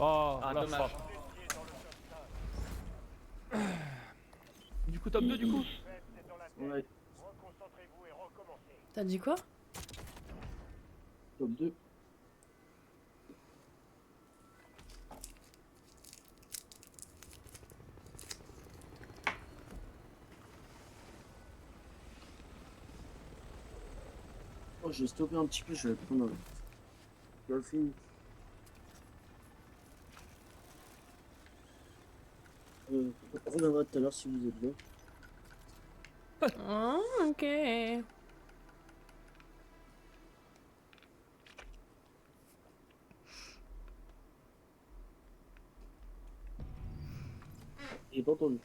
Oh, Ah, la dommage. frappe. Du coup, top 2 du coup. Ouais, T'as dit quoi? top 2. Oh, je vais stopper un petit peu, je vais prendre un dolphin. On reviendra tout à l'heure si vous êtes là. Oh, ok. J'ai pas entendu.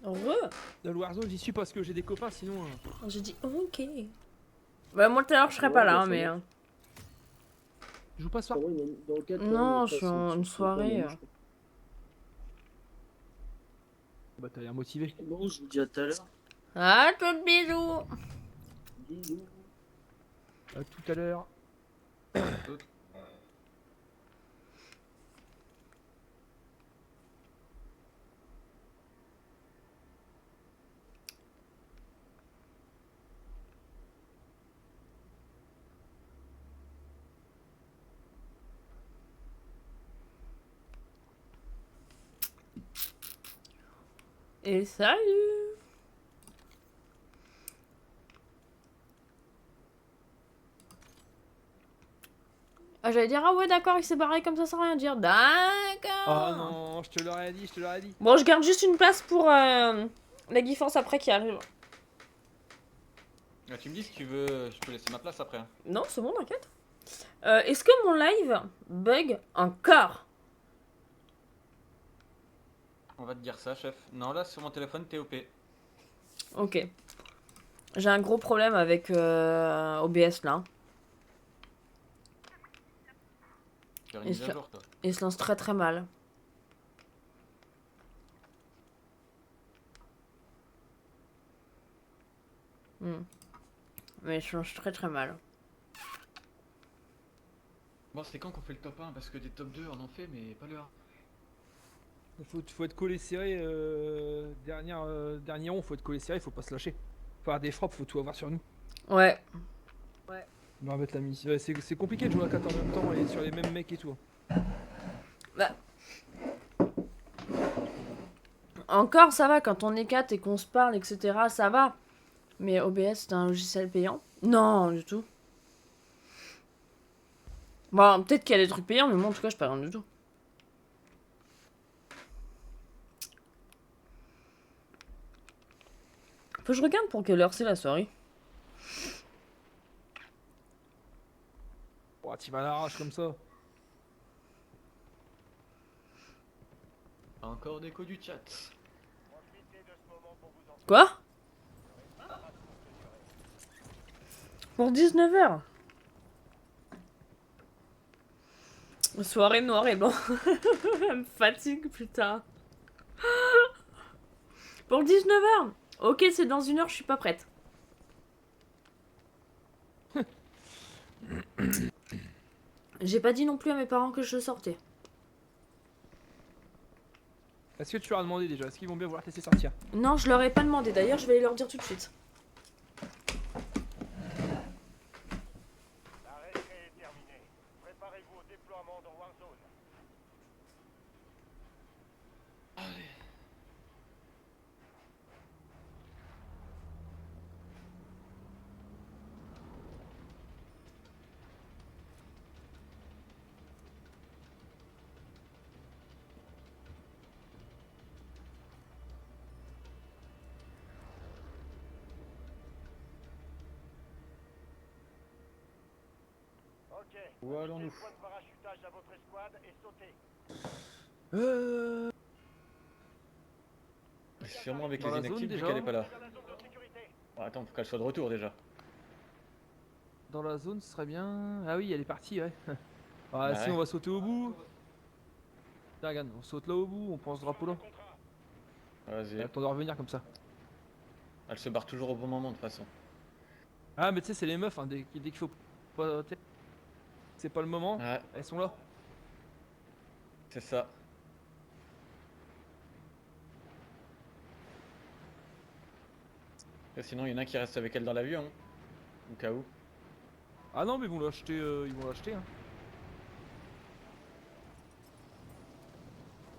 Heureux. Dans le Warzone, j'y suis parce que j'ai des copains, sinon. J'ai dit ok. Bah moi tout à l'heure je serai pas Ouais, là, bah, hein, ça mais... va. Je joue pas ce soir. Pour moi, dans le 4, Non, je suis en une soirée. Bah, t'as l'air motivé. Bon, je vous dis à tout à l'heure. Ah, tout bisous. Bisous. À tout à l'heure. Et salut. Ah, j'allais dire, ah ouais d'accord, il s'est barré comme ça sans rien dire. D'accord. Oh non, je te l'aurais dit, je te l'aurais dit. Bon, je garde juste une place pour la Guifance après qui arrive. Ah, tu me dis si tu veux, je peux laisser ma place après. Hein. Non, c'est bon, t'inquiète. Est-ce que mon live bug encore? On va te dire ça, chef. Non, là sur mon téléphone, t'es OP. Ok. J'ai un gros problème avec OBS là. Faire une mise à jour, toi. Il se lance très très mal. Mais il se lance très très mal. Bon, c'est quand qu'on fait le top 1 parce que des top 2 on en fait, mais pas le 1. Faut être collé serré. Dernier rond, faut être collé serré, faut pas se lâcher. Faut avoir des frappes, faut tout avoir sur nous. Ouais. On va mettre la mise. Ouais, c'est compliqué de jouer à 4 en même temps et sur les mêmes mecs et tout. Bah. Encore ça va, quand on est 4 et qu'on se parle, etc. Ça va. Mais OBS c'est un logiciel payant? Non, du tout. Bon, peut-être qu'il y a des trucs payants, mais moi en tout cas je paye rien du tout. Faut que je regarde pour quelle heure c'est la soirée. Oh, tu vas à l'arrache comme ça. Encore d'écho du chat. Quoi? Pour 19h. Soirée noire et blanc. Elle me fatigue, putain. Pour 19h. Ok, c'est dans 1 heure, je suis pas prête. J'ai pas dit non plus à mes parents que je sortais. Est-ce que tu leur as demandé déjà? Est-ce qu'ils vont bien vouloir te laisser sortir? Non, je leur ai pas demandé. D'ailleurs, je vais leur dire tout de suite. La récré est terminée. Préparez-vous au déploiement dans Warzone. Ok. Où allons-nous? Point de parachutage à votre escouade et sautez. Sûrement avec Dans les la zone, inactifs vu déjà qu'elle est pas là. Dans la zone de sécurité. Bon, attends, faut qu'elle soit de retour déjà. Dans la zone, ce serait bien. Ah oui, elle est partie, ouais. Ah, Bah si, ouais. on va sauter au bout. Tiens, regarde, on saute là au bout, on prend ce drapeau là. Vas-y. Attends de revenir comme ça. Elle se barre toujours au bon moment de toute façon. Ah, mais tu sais, c'est les meufs, hein, dès qu'il faut pas. C'est pas le moment, Ouais, elles sont là. C'est ça. Et sinon, il y en a un qui reste avec elle dans l'avion. Hein, au cas où. Ah non, mais ils vont l'acheter, hein.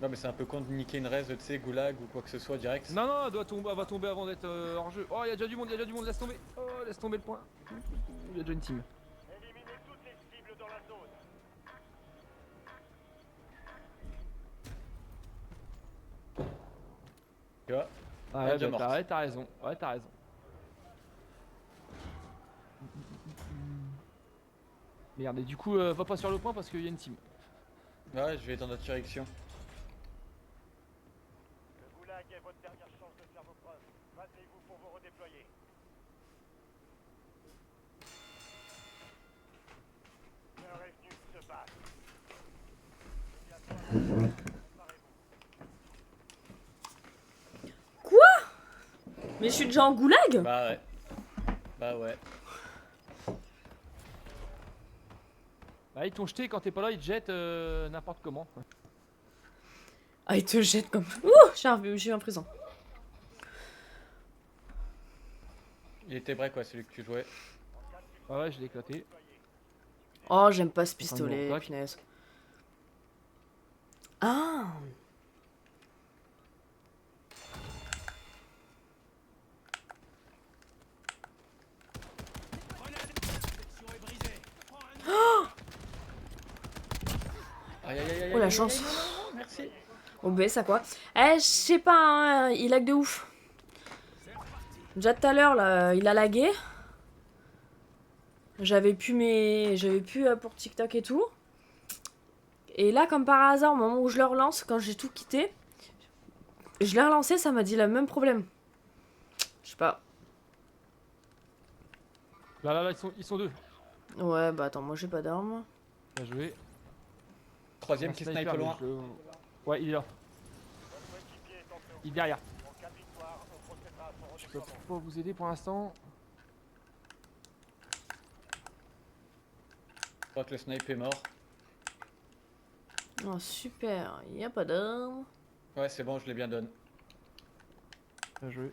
Non, mais c'est un peu con de niquer une raise, tu sais, goulag ou quoi que ce soit direct. Non, non, elle va tomber avant d'être hors jeu. Oh, il y a déjà du monde, laisse tomber. Oh, laisse tomber le point. Il y a déjà une team. Éliminez toutes les cibles dans la zone. Tu vois. Ah Elle est ouais, déjà bah, morte. t'as raison. Ouais, t'as raison. Merde, et du coup, va pas sur le point parce qu'il y a une team. Ouais, je vais dans notre direction. Le goulag est votre dernière chance de faire vos preuves. Battez-vous pour vous redéployer. L'heure est venue de se battre. Mais je suis déjà en goulag? Bah ouais. Bah ouais. Bah, ils t'ont jeté quand t'es pas là, ils te jettent n'importe comment. Ah, il te jette comme... Ouh, je suis en prison. Il était vrai quoi, celui que tu jouais. Ah ouais, je l'ai éclaté. Oh, j'aime pas ce Enfin, pistolet, bon, punaise. Ah! Aïe aïe aïe aïe. Oh la aïe, chance. aïe, aïe, non, non, merci. OBS à quoi? Eh, je sais pas, hein, il lag de ouf. Déjà tout à l'heure, là, il a lagué. J'avais pu pour TikTok et tout. Et là, comme par hasard, au moment où je le relance, quand j'ai tout quitté, je l'ai relancé, ça m'a dit le même problème. Je sais pas. Là, ils sont deux. Ouais, bah attends, moi j'ai pas d'armes. Bien joué. Troisième Un qui sniper, snipe mais loin. Ouais, il est là. Votre coéquipier est entré au Il est derrière. En cas de victoire, on procédera à son Je peux redéploiement. pas vous aider pour l'instant. Je crois que le snipe est mort. Oh, super, il y a pas d'armes. Ouais, c'est bon, je l'ai bien donné. Bien joué.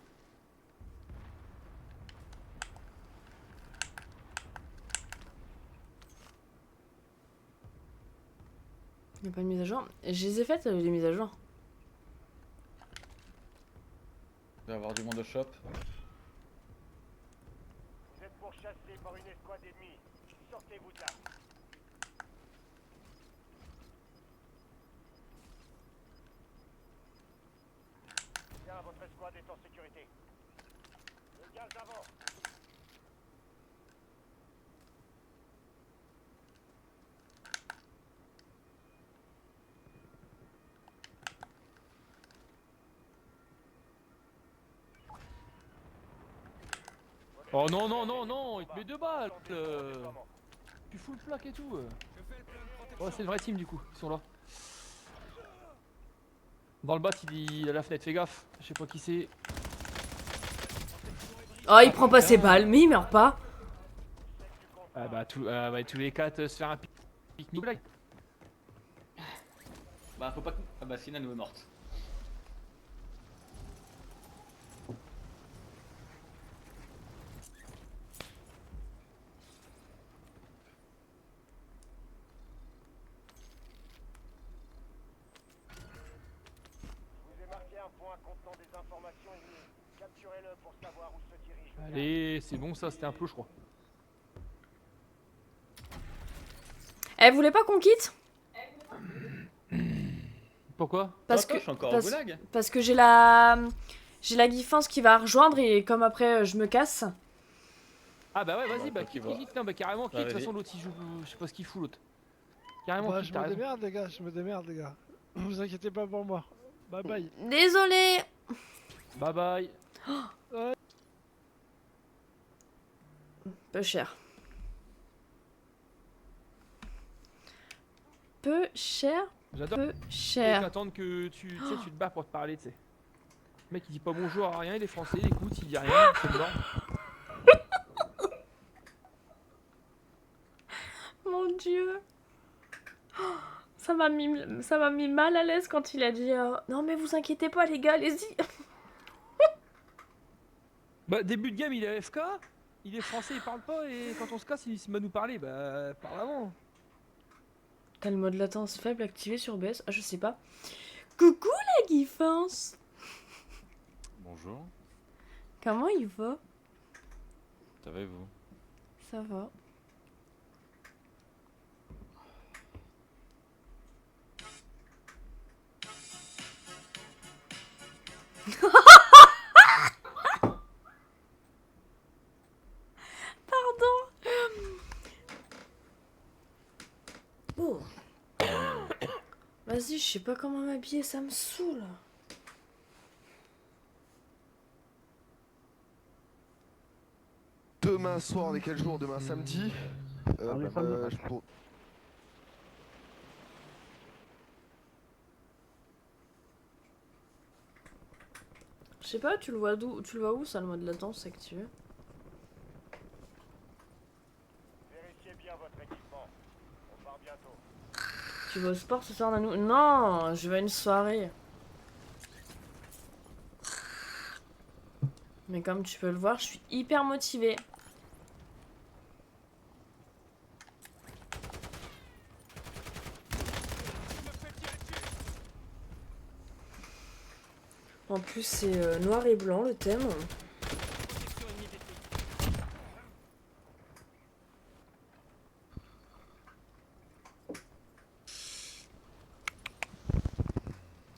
Il y a pas de mise à jour. Je les ai faites, les mises à jour. Il va y avoir du monde au shop. Vous êtes pourchassés par une escouade ennemie. Sortez-vous de là. Bien, votre escouade est en sécurité. Le gaz avant. Oh non, non, non, non, il te met deux balles. Tu fous le plaque et tout. Oh, c'est une vraie team du coup, ils sont là. Dans le bas, il a la fenêtre, fais gaffe. Je sais pas qui c'est. Oh, il prend pas ses balles, mais il meurt pas. Ah bah, tous les quatre se faire un pique-nique blague. Bah faut pas que... Ah bah Sina nous est morte. Je vous ai marqué un point contenant des informations ennemies. Capturez-le pour savoir où se dirige. le gaz. Allez, c'est bon ça, c'était un plot je crois. Elle voulait pas qu'on quitte? Pourquoi? Parce Attends, que, je suis encore parce, au goulag. parce que j'ai la Guifance qui va rejoindre et comme après je me casse. Ah bah ouais, vas-y, Bah, bah toi qui quitte, vois. quitte, non, bah carrément quitte, de toute vas-y. façon l'autre il joue, je sais pas ce qu'il fout l'autre. Carrément Bah, quitte, je t'as me raison. démerde, les gars, je me démerde, les gars. Vous inquiétez pas pour moi. Bye bye. Désolé. Bye bye. Peu cher. Peu cher, J'adore peu cher. attendre que tu sais, tu te bats pour te parler, tu sais. Le mec il dit pas bonjour à rien, il est français, il écoute, il dit rien, c'est dedans. Mon dieu. Ça m'a mis mal à l'aise quand il a dit non mais vous inquiétez pas les gars, allez-y. Bah, début de game, il est AFK, il est français, il parle pas, et quand on se casse, il se met à nous parler. Bah, parle avant. T'as le mode latence faible activé sur OBS? Ah, je sais pas. Coucou la Guifance. Bonjour, Comment il va? ça va et vous? Ça va. Pardon. Oh. Vas-y, je sais pas comment m'habiller, ça me saoule. Demain soir, on est quel jour? Demain samedi Je sais pas, tu le vois d'où? Tu le vois où ça, le mode latence activé? Vérifiez bien votre équipement. On part bientôt. Tu vas au sport ce soir, Nanou? Non, je vais à une soirée. Mais comme tu peux le voir, je suis hyper motivée. En plus, c'est noir et blanc le thème.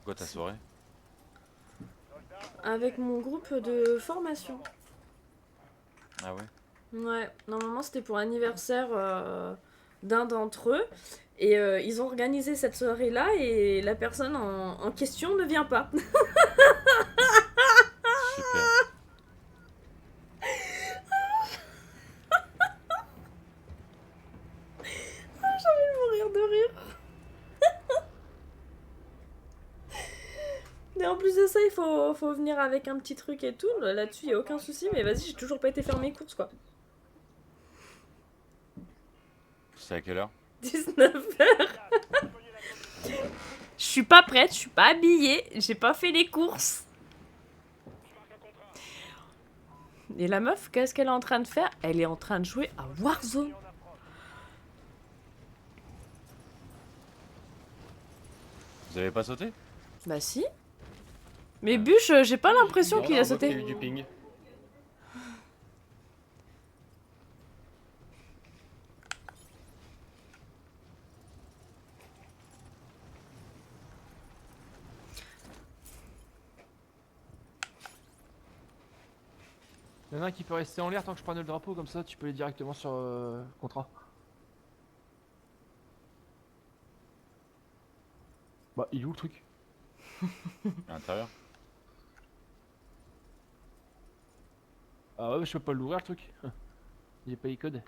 Quoi ta soirée? Avec mon groupe de formation. Ah ouais? Ouais, normalement c'était pour l'anniversaire d'un d'entre eux. Et ils ont organisé cette soirée-là et la personne en question ne vient pas. Super. J'ai envie de mourir de rire. Et en plus de ça, il faut venir avec un petit truc et tout. Là-dessus, il n'y a aucun souci. Mais vas-y, j'ai toujours pas été faire mes courses, quoi. C'est à quelle heure? 19h. Je suis pas prête, je suis pas habillée. J'ai pas fait les courses. Et la meuf, qu'est-ce qu'elle est en train de faire? Elle est en train de jouer à Warzone. Vous avez pas sauté? Bah si. Mais Bûche, j'ai pas l'impression qu'il a Il y a sauté. eu du ping. Il y en a un qui peut rester en l'air tant que je prenne le drapeau, comme ça tu peux aller directement sur contrat. Bah, il est où le truc? À l'intérieur? Ah ouais, mais je peux pas l'ouvrir le truc. J'ai pas les codes.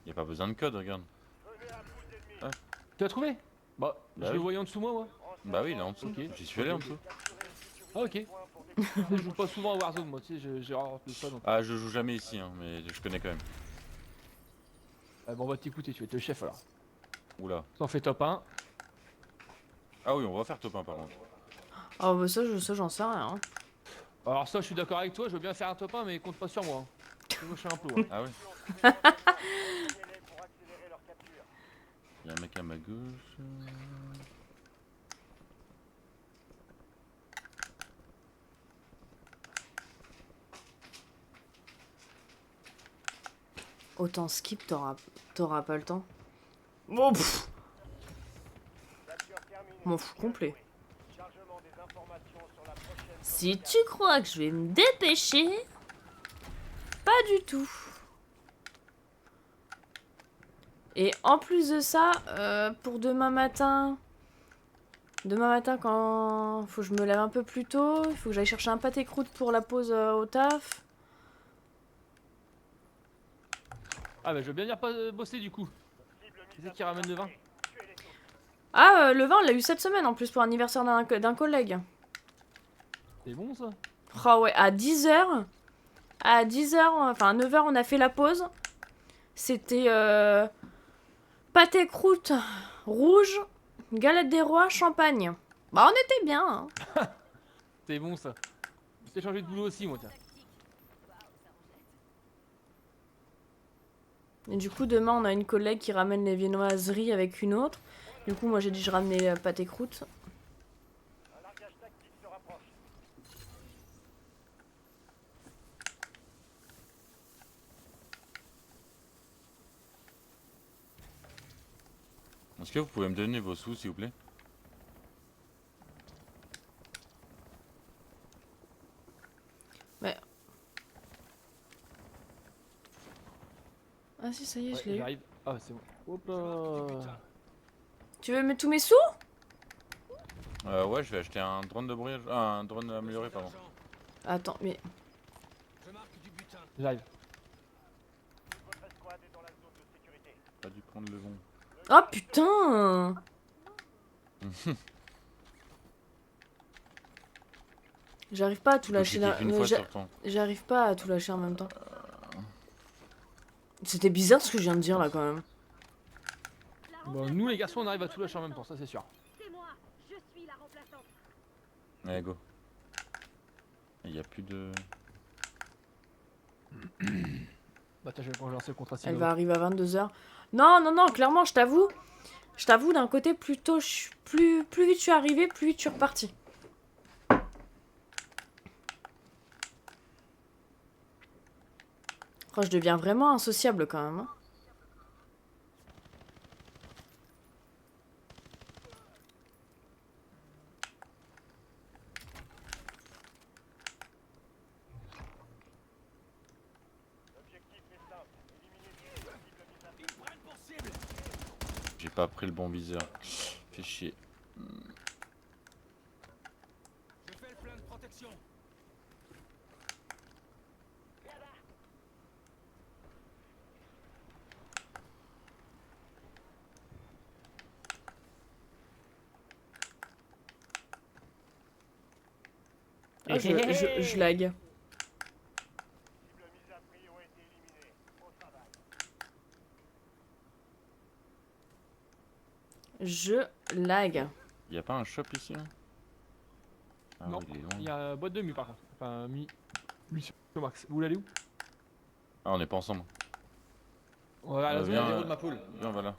Y a pas besoin de code, regarde. Tu l'as trouvé? Bah, Bah je le oui. voyais en dessous moi. Bah oui, là en dessous. Ok. J'y suis allé en dessous. Ah ok. Je joue pas souvent à Warzone moi, tu sais, j'ai rare de ça donc. Ah, je joue jamais ici, hein, mais je connais quand même. Ah bon, on va t'écouter, tu vas être le chef alors. Oula. T'en fais top 1. Ah oui, on va faire top 1 par contre. Oh bah ça, j'en sais rien. Hein. Alors ça, je suis d'accord avec toi, je veux bien faire un top 1, mais compte pas sur moi. Hein. Moi, je suis un plot. Hein. Ah ouais? Pour accélérer leur capture. Y'a un mec à ma gauche. Autant skip, t'auras pas le temps. Bon, pff, Capture terminée. m'en fous complet. Chargement des informations sur la prochaine. Si tu crois que je vais me dépêcher, pas du tout. Et en plus de ça, pour demain matin quand faut que je me lève un peu plus tôt, il faut que j'aille chercher un pâté croûte pour la pause au taf. Ah bah je veux bien dire pas bosser du coup. Qui c'est qui ramène le vin? Ah, le vin, on l'a eu cette semaine en plus pour l'anniversaire d'un collègue. C'est bon ça? Oh ouais, à 10h, enfin à 9h on a fait la pause. C'était pâté croûte rouge, galette des rois, champagne. Bah on était bien. Hein. C'est bon ça. J'ai changé de boulot aussi moi tiens. Et du coup demain on a une collègue qui ramène les viennoiseries avec une autre. Du coup moi j'ai dit je ramenais pâté croûte. Un largage tactique se rapproche. Est-ce que vous pouvez me donner vos sous, s'il vous plaît? Ah si ça y est Ouais, je l'ai eu. j'arrive. Ah c'est bon. Hop là. Tu veux mettre tous mes sous? Ouais, je vais acheter un drone de brouillage. Ah, un drone amélioré, pardon. Attends mais... J'arrive. Votre escouade est dans la zone de sécurité. Pas dû prendre le bon. Oh putain! J'arrive pas à tout Tu peux lâcher cliquer là. qu'une fois sur ton. J'arrive pas à tout lâcher en même temps. C'était bizarre ce que je viens de dire là quand même. Bon, nous les garçons on arrive à tout lâcher en même temps, ça c'est sûr. C'est moi, je suis la remplaçante. Allez, go. Il y a plus de. Bah tiens, je vais lancer le contrat Elle Sino. va arriver à 22h. Non, non, non, clairement, je t'avoue. Je t'avoue, d'un côté, plutôt, plus vite je suis arrivée, plus vite je suis repartie. Oh, je deviens vraiment insociable quand même. Hein. L'objectif est simple. Éliminer tout possible mise à feu. J'ai pas pris le bon viseur. Fait chier. Ah, je lag. Cible mise à prix ont été éliminés. Au travail. Je lag. Y a pas un shop ici là? Ah Non, oui, il est loin. il y a boîte de mu par contre. Enfin, mi sur max. Vous l'allez où? Ah, on est pas ensemble. On va à la zone. viens, Zéro de ma poule. Viens, voilà.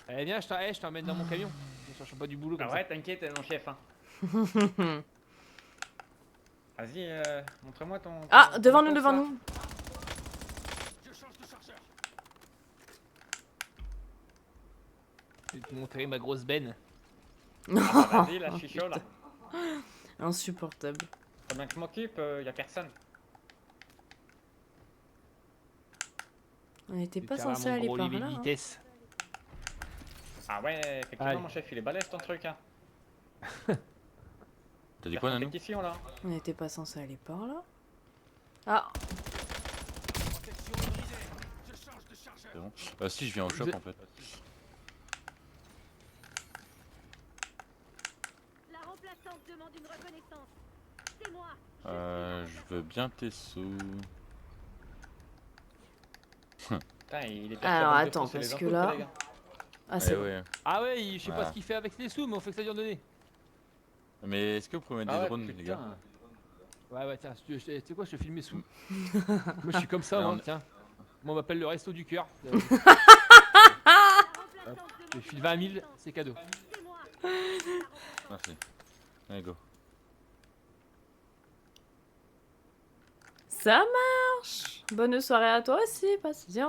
Eh viens, je t'emmène dans mon camion. Je cherche pas du boulot comme Ah ouais, t'inquiète, mon chef. Hein. Vas-y, montre-moi ton. Ah, ton- devant ton nous, compte, devant ça. nous. ça. Je vais te montrer ma grosse benne. Ah bah, vas-y, là, je suis chaud là. Insupportable. Faut bien que je m'occupe, y a personne. On n'était pas C'est censé carrément aller gros par limite là. de Hein. vitesse. Ah ouais, effectivement, Allez. mon chef, il est balèze ton truc. Hein. T'as dit quoi, Nanou? Compétition là. On n'était pas censé aller par là. Ah, C'est bon. Si, je viens au shop Vous- en fait. La remplaçante demande une reconnaissance. C'est moi. Je veux bien tes sous. Putain, il est Alors, perturbant de attends, défoncer les parce que infos, le là- collègue, hein. ah c'est bon. ouais. Ah ouais, je sais pas Voilà. ce qu'il fait avec les sous, mais on fait que ça lui en donner. Mais est-ce que vous pouvez mettre Ah des ouais, drones, les putain. gars? Ouais, tiens, tu sais quoi, je te filme mes sous. Moi je suis comme ça, Alors, moi, on- tiens. Moi on m'appelle le resto du cœur. La remplaçante Je demande file une 20 000, reconnaissance. c'est cadeau. C'est moi. Merci. Allez, go. Ça marche. Bonne soirée à toi aussi, passe bien.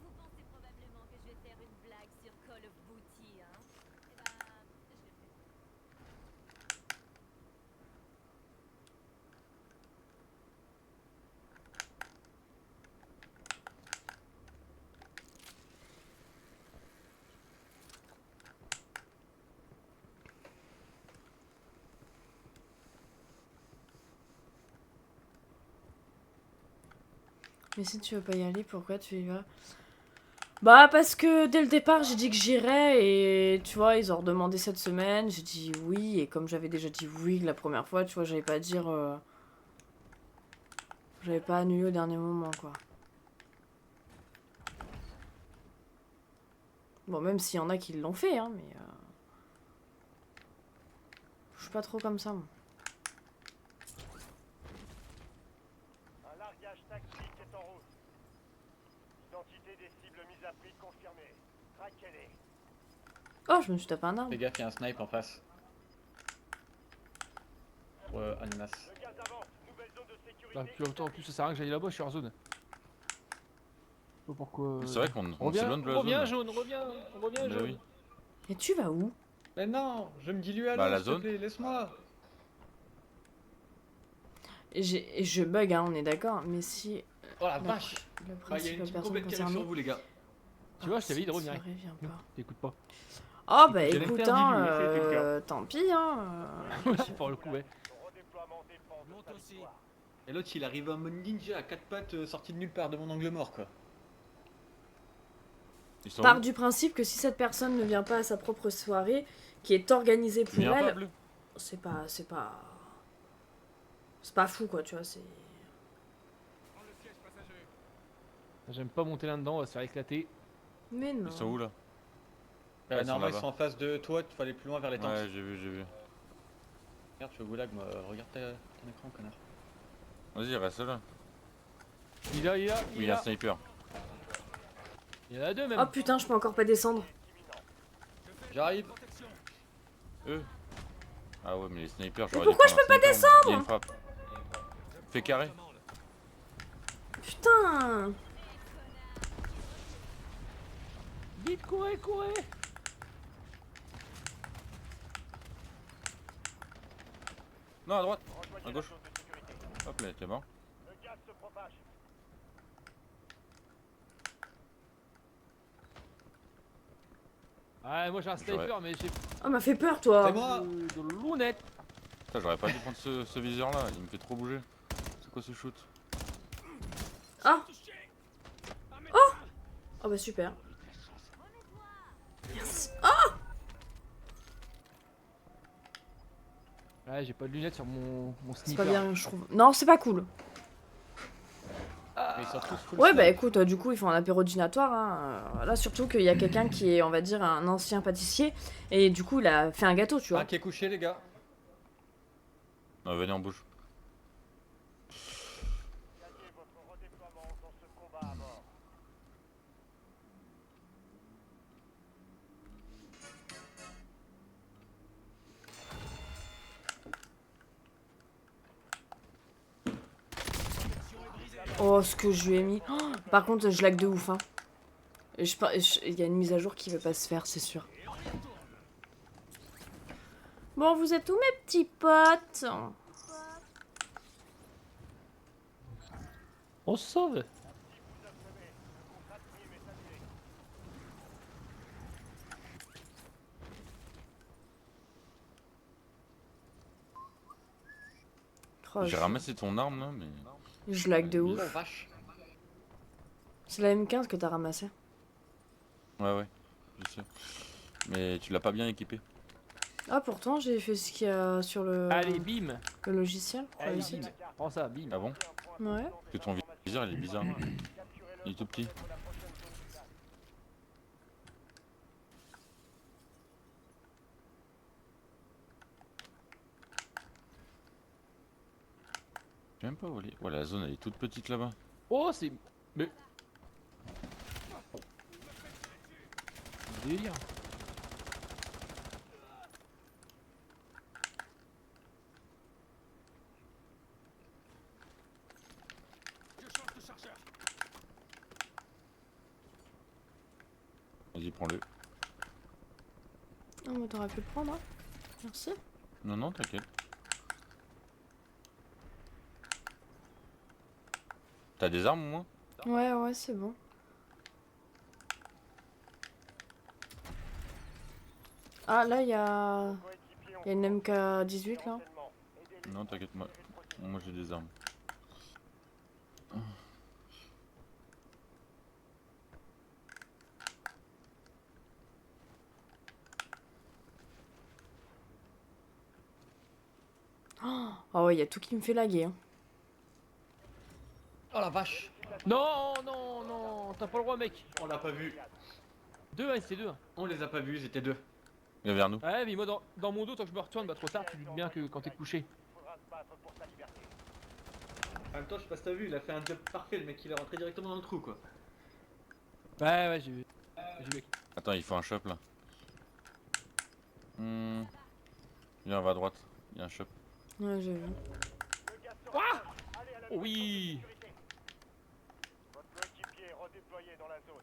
Vous pensez probablement que je vais faire une blague sur Call of Booty, hein? Eh ben, je le fais. Mais si tu veux pas y aller, pourquoi tu y vas? Bah parce que dès le départ j'ai dit que j'irais et tu vois ils ont redemandé cette semaine, j'ai dit oui et comme j'avais déjà dit oui la première fois tu vois j'allais pas dire j'avais pas annulé au dernier moment quoi. Bon même s'il y en a qui l'ont fait hein mais je suis pas trop comme ça moi. Un largage tactique est en route. Identité des cibles mises à prix confirmée. Traquez-les. Oh je me suis tapé un arbre. Fais gaffe, il y a un snipe en face. Ananas. Le gaz avance. Nouvelle zone de sécurité. Bah, plus longtemps, en plus ça sert à rien que j'aille là-bas, je suis hors zone. Je sais pas pourquoi. C'est vrai qu'on Reviens, s'éloigne de la reviens zone. jaune, reviens Bah jaune. oui. Et tu vas où? Mais non, je me dilue à Bah, l'eau, la s'il te zone. plaît, laisse-moi. Et je bug hein on est d'accord mais si Oh la la, vache. la Bah, il y a une principale team personne complète qui arrive concernée. sur vous, les gars. Tu vois, je t'avais dit de revenir. Soirée, viens pas. T'écoutes pas. Oh bah J'allais me écoute faire hein, diluer, c'était le cas. tant pis hein. Pour le coup, ouais. Son redéploiement dépend de sa victoire. Et l'autre, il arrive en mode ninja à quatre pattes, sorti de nulle part de mon angle mort, quoi. Ils sont Part où? du principe que si cette personne ne vient pas à sa propre soirée, qui est organisée Tu pour viens pas, elle, Bleu? c'est pas fou quoi, tu vois, c'est... J'aime pas monter là-dedans, on va se faire éclater. Mais non. Ils sont où là? Ils sont Normalement, ils là-bas. sont en face de toi, tu faut aller plus loin vers les tentes. Ouais, j'ai vu, j'ai vu. Regarde, je suis au goulag, moi. Regarde ton écran, connard. Vas-y, reste là. Il a, Oui, il y a un sniper. Il y en a deux même. Oh putain, je peux encore pas descendre. J'arrive. Eux? Ah ouais, mais les snipers, Mais j'aurais pourquoi dû prendre un sniper, moi. Il y a une frappe. Fais carré. Putain. Vite, courez, courez. Non, à droite. Rejoignez À la gauche. zone de sécurité. Hop là, t'es mort. Le gaz se propage. Ouais, moi j'ai un sniper, mais j'ai Oh m'a fait peur toi. C'est moi. de lunettes. Putain, j'aurais pas dû prendre ce viseur là, il me fait trop bouger. C'est quoi ce shoot? Ah. Oh. Oh bah super. Merci. Oh. Ouais, j'ai pas de lunettes sur mon C'est sniper. pas bien je trouve. Non, c'est pas cool. Mais ils sont tous full Ouais snipe. bah écoute, du coup ils font un apéro dînatoire hein. Là surtout qu'il y a quelqu'un qui est on va dire un ancien pâtissier et du coup il a fait un gâteau tu vois. Un qui est couché, les gars. Non, venez en bouge. Gagnez votre redéploiement dans ce combat à mort. Oh ce que je lui ai mis. Oh, par contre je lag de ouf hein. Il y a une mise à jour qui va pas se faire c'est sûr. Bon vous êtes où mes petits potes? On se sauve. Oh, J'ai ramassé ton arme là, mais. je lag de ouf. Oh vache. C'est la M15 que t'as ramassé. Ouais, ouais, je sais. Mais tu l'as pas bien équipé. Ah pourtant j'ai fait ce qu'il y a sur Allez, bim. le logiciel. Allez, Ouais, bim. Prends ça, bim. Ah bon? ouais. Parce que ton viseur il est bizarre. Il est tout petit. J'ai même pas volé. Ouais, la zone elle est toute petite là-bas. Oh, c'est. Mais. Délire. Vas-y, prends-le. Oh mais t'aurais pu le prendre hein. Merci. Non, non, t'inquiète. T'as des armes au moins? Ouais ouais c'est bon. Ah là il y a une MK18 là. Non, t'inquiète, moi j'ai des armes. ouais, y a tout qui me fait laguer. Hein. Oh la vache. Non, non, non, t'as pas le droit, mec. On l'a pas vu. Deux, hein, c'est deux. On les a pas vus, ils étaient deux. Il est vers nous. Ouais, mais moi, dans mon dos, tant que je me retourne, bah trop tard, tu te doutes bien que quand t'es couché. Il faudra se battre pour sa liberté. En même temps, je sais pas si t'as vu, il a fait un job parfait, le mec il est rentré directement dans le trou quoi. Ouais, ouais, j'ai vu. J'ai vu. Attends, il faut un shop là. Viens, on va à droite. Il y a un shop. Ouais, j'ai vu. Le gaz se rapproche. Allez à la Oh oui. sécurité. Votre coéquipier est redéployé dans la zone.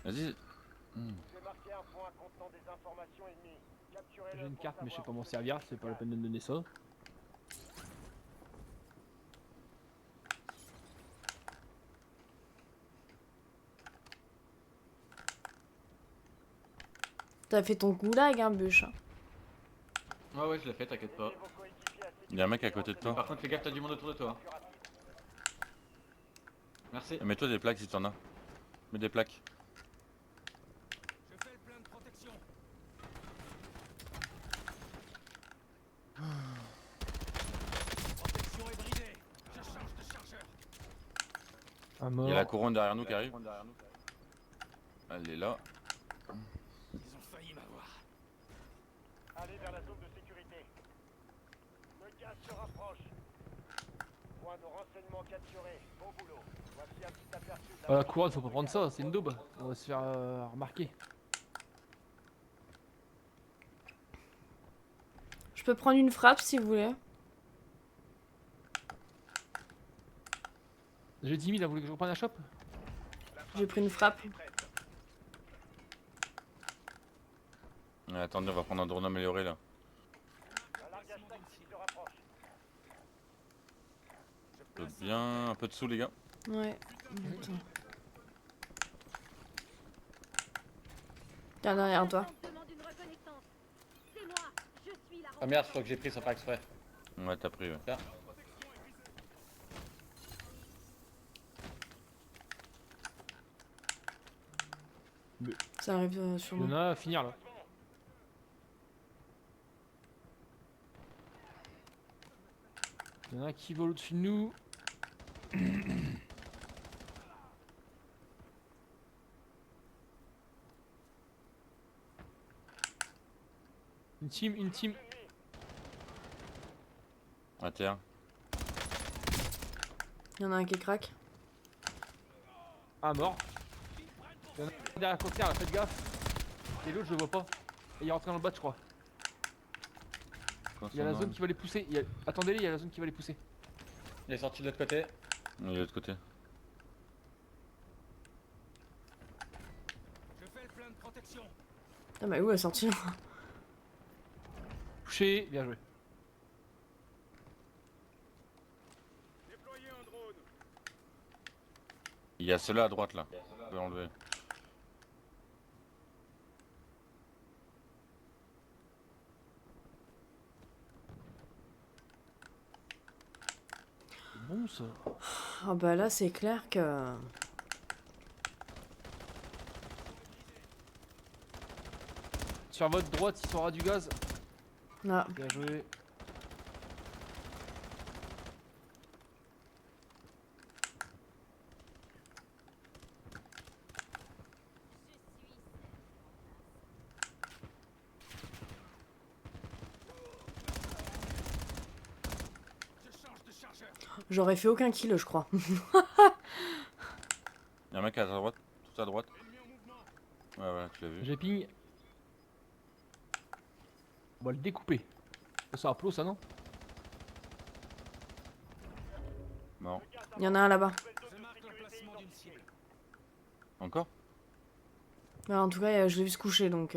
Vas-y. J'ai marqué un point contenant des informations ennemies. Capturez-le. J'ai une pour carte, mais je sais savoir pas m'en où servir, il c'est pas la est. peine de me donner ça. T'as fait ton goulag, hein, bûche. Ouais, ouais, je l'ai fait, t'inquiète pas. Aidez vos coéquipiers à Il y a un mec à côté de Mais toi. par contre, fais gaffe, t'as du monde autour de toi. plus rapide. Merci. Mets-toi des plaques si t'en as. Mets des plaques. Un Il mort. y a la couronne derrière nous qui arrive. Elle est là. Allez vers la zone de sécurité. Le gaz se rapproche. Point de renseignement capturé. Bon boulot. Voici un petit aperçu de Ah, la couronne, faut pas prendre ça, c'est une daube. On va se faire remarquer. Je peux prendre une frappe si vous voulez. J'ai 10 000, là, vous voulez que je reprenne un shop? J'ai pris une frappe. Attendez, on va prendre un drone amélioré là. Un largage tactique se rapproche. Un peu de sous les gars. Ouais. Attends. Tiens, derrière toi. Demande une reconnaissance. C'est moi, je suis la Ah merde, je crois que j'ai pris sans faire exprès. Ouais, t'as pris, ouais. Ça arrive sur Il y en moi. a à finir là. Il y en a un qui vole au-dessus de nous. Une team, une team. À terre. Il y en a un qui craque. Ah, mort. Il y en a un derrière côté, là, faites gaffe. Et l'autre, je le vois pas. Et il est rentré dans le bas, je crois. Il y a la zone qui va les pousser. Attendez-les, il y a la zone qui va les pousser. Il est sorti de l'autre côté. Il est de l'autre côté. Ah, mais où elle est sortie là? Touché, bien joué. Il y a ceux-là à droite là. On peut enlever. C'est bon ça. Ah bah là c'est clair que... Sur votre droite, il sera du gaz. Ah, Bien joué. j'aurais fait aucun kill je crois. Il y a un mec à ta droite. Tout à droite. Ouais, ouais, tu l'as vu. J'ai ping. On va le découper. C'est un plot ça non? Non. Il y en a un là-bas. Encore? Ouais, en tout cas je l'ai vu se coucher donc...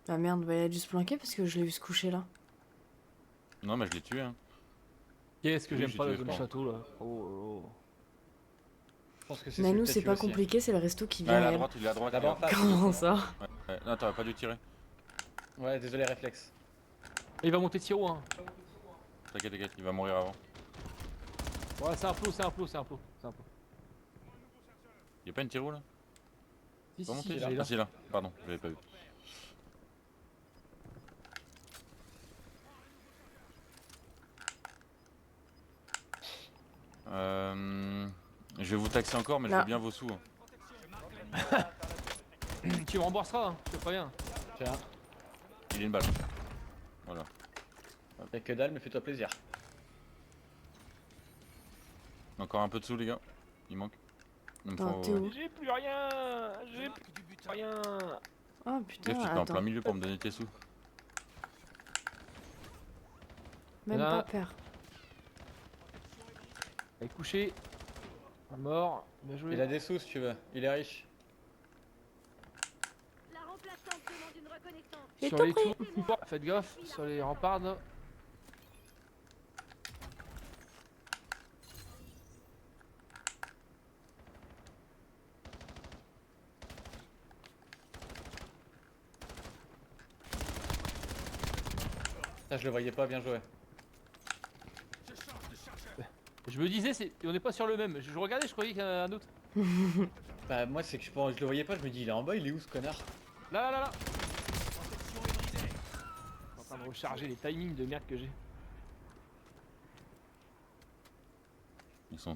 Ah merde, bah, il a dû se planquer parce que je l'ai vu se coucher là. Non, mais je l'ai tué. Hein. Qu'est-ce que Oui, j'aime j'ai pas la tué, zone je crois. château là. Oh, Je pense que c'est Nanou, celui que c'est t'as pas tué aussi, hein. compliqué, c'est le resto qui Ah, il est vient. à elle. droite, il est à droite. D'abord en face. Comment ça? Ouais. Non, t'aurais pas dû tirer. Ouais, désolé, réflexe. il va monter Tiro hein. T'inquiète, t'inquiète, il va mourir avant. Ouais, c'est un plot, c'est un plot, c'est un plot. C'est un plot. Y'a pas une tiro là? Si, Pas si, monter si, là. j'ai là. Ah, si là, pardon, j'avais pas vu. Je vais vous taxer encore, mais je Là. veux bien vos sous. Hein. Tu me rembourseras, hein, je te préviens. Tiens, Il est une balle. Voilà. y'a que dalle, mais fais-toi plaisir. Encore un peu de sous, les gars. Il manque. Il me Attends, faut- t'es où? J'ai plus rien. J'ai plus rien. Oh Gaffe, putain, tu te mets en attends. plein milieu pour me donner tes sous. Même Là. pas peur. Il est couché. Mort. Bien joué. Il a des sous si tu veux, il est riche. La remplaçante demande une reconnaissance. J'ai Sur tout les pris. tours, faites gaffe. Sur les remparts là. Ça, je le voyais pas, bien joué. Je me disais, on n'est pas sur le même. Je regardais, je croyais qu'il y en avait un autre. Bah, moi, c'est que je le voyais pas, je me dis, il est en bas, il est où ce connard? Là, là, là, là. Je suis en train de recharger les timings de merde que j'ai. Ils sont.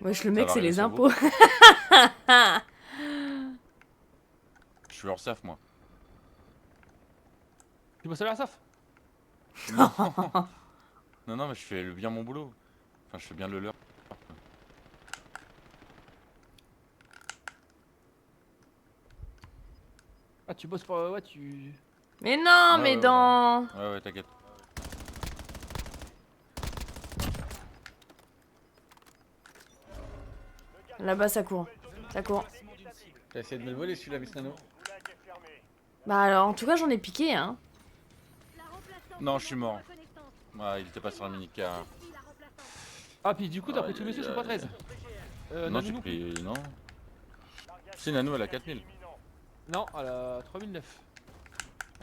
Wesh, le mec, va c'est arriver les sur impôts. Je suis hors saf, moi. Tu bosses à la SAF? Non, non, mais je fais bien mon boulot. Enfin, je fais bien le leur. Ah, tu bosses pour. Ouais, tu. Mais non, Ouais, mais ouais, dans. Ouais, ouais, t'inquiète. Là-bas, ça court. Ça court. T'as essayé de me le voler celui-là, Miss Nano? Goulag est fermé. Bah, alors, en tout cas, j'en ai piqué, hein. La remplaçante Non, je suis demande mort. une reconnaissance. Ouais, il était pas sur la mini-car. Suis la remplaçante. Ah, puis du coup, t'as pris Aïe, tous mes sous, aïe, je suis pas aïe. 13. Non, Nanou j'ai non plus. pris. Non. Si, Nanou, elle a 4000. Non, elle a 3009.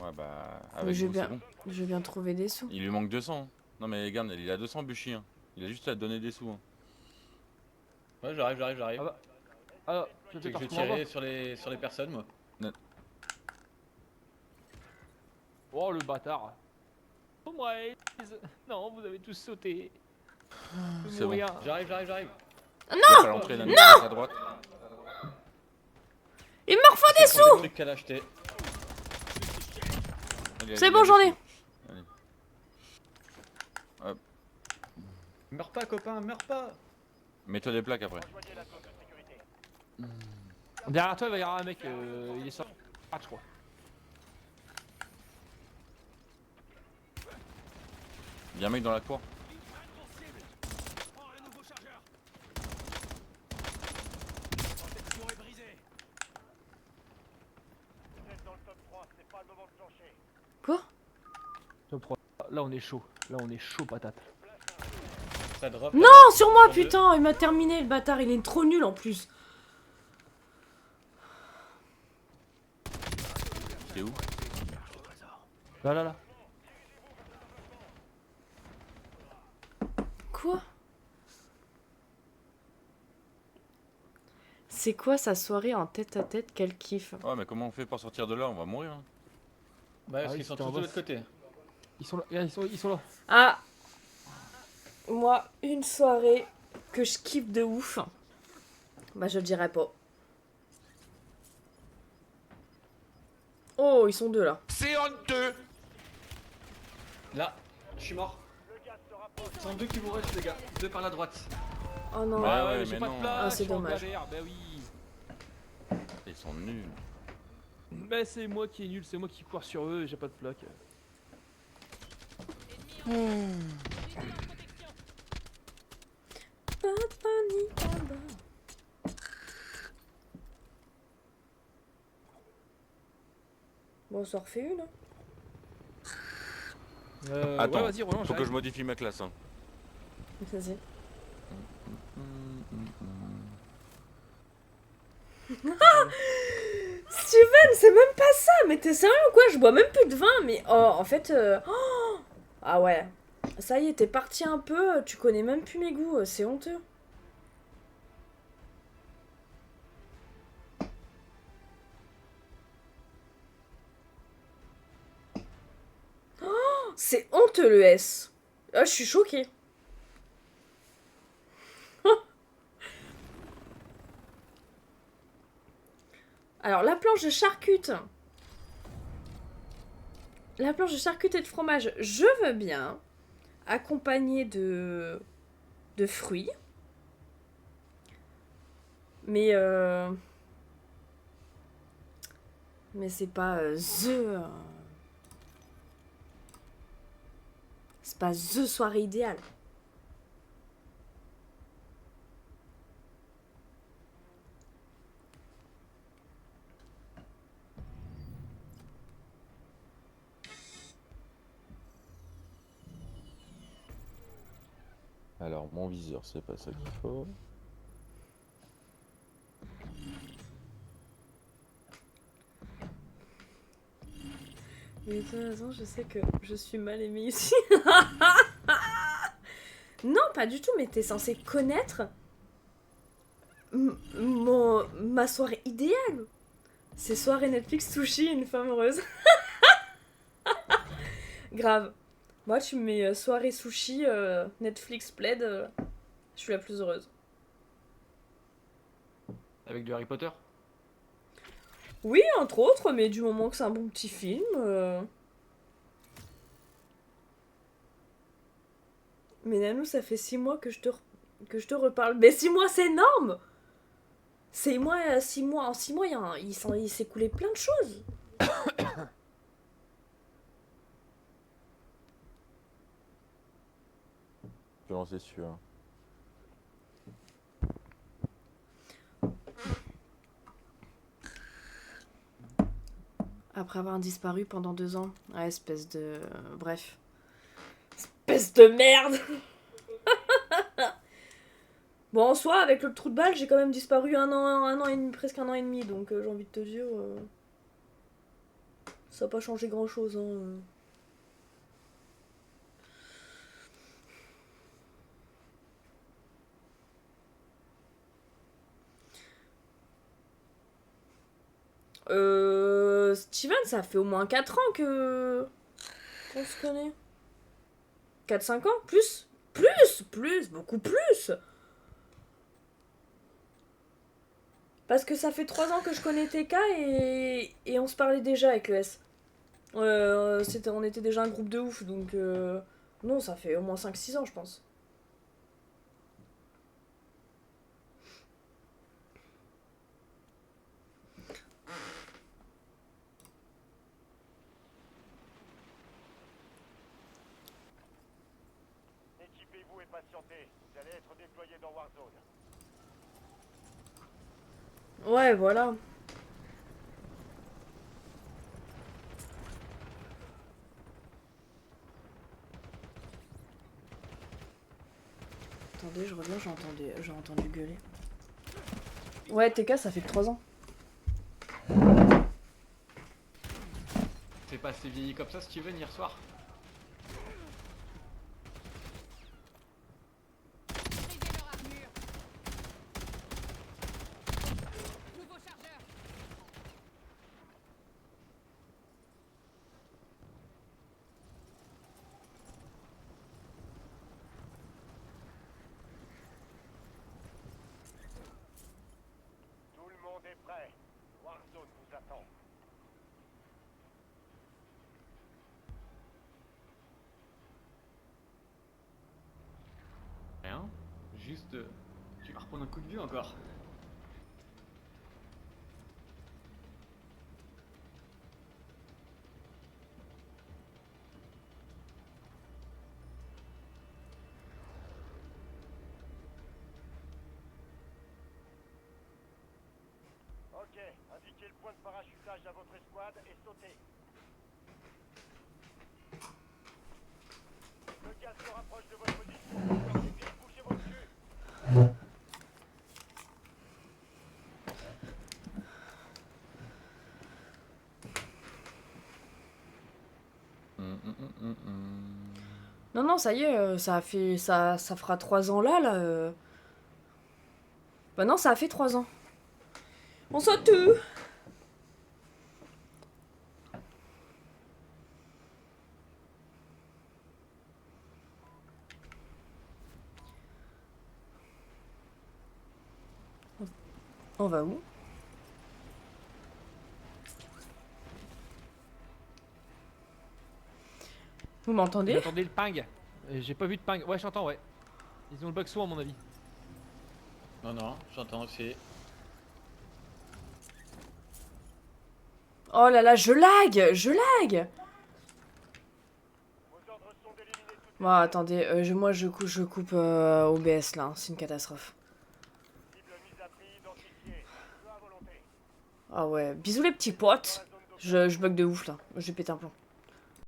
Ouais, bah. Mais Avec je vous, vais c'est bien, bon. je vais bien trouver des sous. Il lui manque 200. Hein. Non, mais regarde, il a 200 Bushi. Hein. Il a juste à te donner des sous. Hein. Ouais, j'arrive. Ah bah. Ah, je C'est vais que je te vais retrouver. tirer sur les personnes, moi. Oh, le bâtard. Oh, moi. Non, vous avez tous sauté. Je vais C'est bon. mourir. J'arrive. À l'entrée, Nanou, à droite. Il me refait des C'est sous! le truc qu'elle a acheté. Allez, C'est allez, bon, allez, j'en sous. ai. Allez. Meurs pas, copain, meurs pas! Mets-toi des plaques après. Rejoignez la zone de sécurité. Derrière toi, il va y avoir un mec. Il est sur. Ah, je crois. Il y a un mec dans la cour. Vous êtes dans le top 3, c'est pas le moment de plancher. Quoi? Top 3. Là, on est chaud. Là, on est chaud, patate. Ça drop. Non, sur moi, Sur deux. putain! Il m'a terminé, le bâtard. Il est trop nul en plus. T'es où? Là, là, là. Quoi? C'est quoi sa soirée en tête à tête? Quel kiff. Ouais, mais comment on fait pour sortir de là? On va mourir. Hein. Bah, parce Ah oui, qu'ils sont c'était tous en de boss. l'autre côté. Ils sont là. Ils sont là. Ah! Moi, une soirée que je kiffe de ouf. Bah, je le dirais pas. Oh, ils sont deux là. C'est honteux! Là, je suis mort. Ils sont deux qui vous restent, les gars. Deux par la droite. Oh non. Ouais, ouais, j'ai mais pas non. de place. Ah, c'est je suis en dommage. galère, bah oui. Ils sont nuls. Mais c'est moi qui est nul, c'est moi qui cours sur eux et j'ai pas de plaque. Bon, ça en refait une. Hein. Attends, ouais, vas-y, Roland, faut que j'arrive. je modifie ma classe. Hein. Vas-y. Steven, c'est même pas ça. Mais t'es sérieux ou quoi? Je bois même plus de vin. Mais oh, en fait... oh ah ouais. Ça y est, t'es parti un peu. Tu connais même plus mes goûts. C'est honteux. C'est honteux le S. Ah, je suis choquée. Alors, la planche de charcute. La planche de charcute et de fromage, je veux bien. Accompagnée de fruits. Mais c'est pas c'est pas the soirée idéale. Alors, mon viseur, c'est pas ça qu'il faut. Mais de toute façon, je sais que je suis mal aimée ici. Non, pas du tout, mais t'es censé connaître ma soirée idéale. C'est soirée Netflix, sushi, une femme heureuse. Grave. Moi, tu me mets soirée sushi, Netflix plaid, je suis la plus heureuse. Avec du Harry Potter. Oui, entre autres, mais du moment que c'est un bon petit film. Mais Nanou, ça fait 6 mois que je te reparle. Mais 6 mois, c'est énorme! 6 mois, 6 mois, en 6 mois, il s'est coulé plein de choses. J'en sais sûr. Après avoir disparu pendant 2 ans. Ouais, espèce de... Bref. Espèce de merde. Bon, en soi, avec le trou de balle, j'ai quand même disparu un an et demi, presque 1 an et demi, donc j'ai envie de te dire... ça n'a pas changé grand-chose, hein. Steven, ça fait au moins 4 ans qu'on se connaît. 4-5 ans? Plus? Plus, beaucoup plus. Parce que ça fait 3 ans que je connais TK et on se parlait déjà avec le S. On était déjà un groupe de ouf, donc... non, ça fait au moins 5-6 ans, je pense. Équipez-vous et patientez. Vous allez être déployés dans Warzone. Ouais, voilà. Attendez, je reviens, j'ai entendu gueuler. Ouais, TK, ça fait que 3 ans. C'est pas assez vieilli comme ça, Steven, hier soir. Brisez leur armure. Nouveau chargeur. Tout le monde est prêt. Warzone vous attend. Rien. Juste... tu vas reprendre un coup de vue encore. Ok, indiquez le point de parachutage à votre escouade et sautez. Non, non, ça y est, ça a fait. Ça fera 3 ans là. Bah non, ça a fait 3 ans. On saute tout. On va où? Vous m'entendez? J'attendais le ping. J'ai pas vu de ping. Ouais, j'entends, ouais. Ils ont le boxo à mon avis. Non, non, j'entends aussi. Oh là là, je lag! Je lag! Vos ordres sont d'éliminer toutes Bon, attendez, moi je coupe OBS là, hein, c'est une catastrophe. les cibles mises à prix identifiées. Feu à volonté. Ah ouais, bisous les petits potes. Je bug de ouf là, je vais péter un plomb.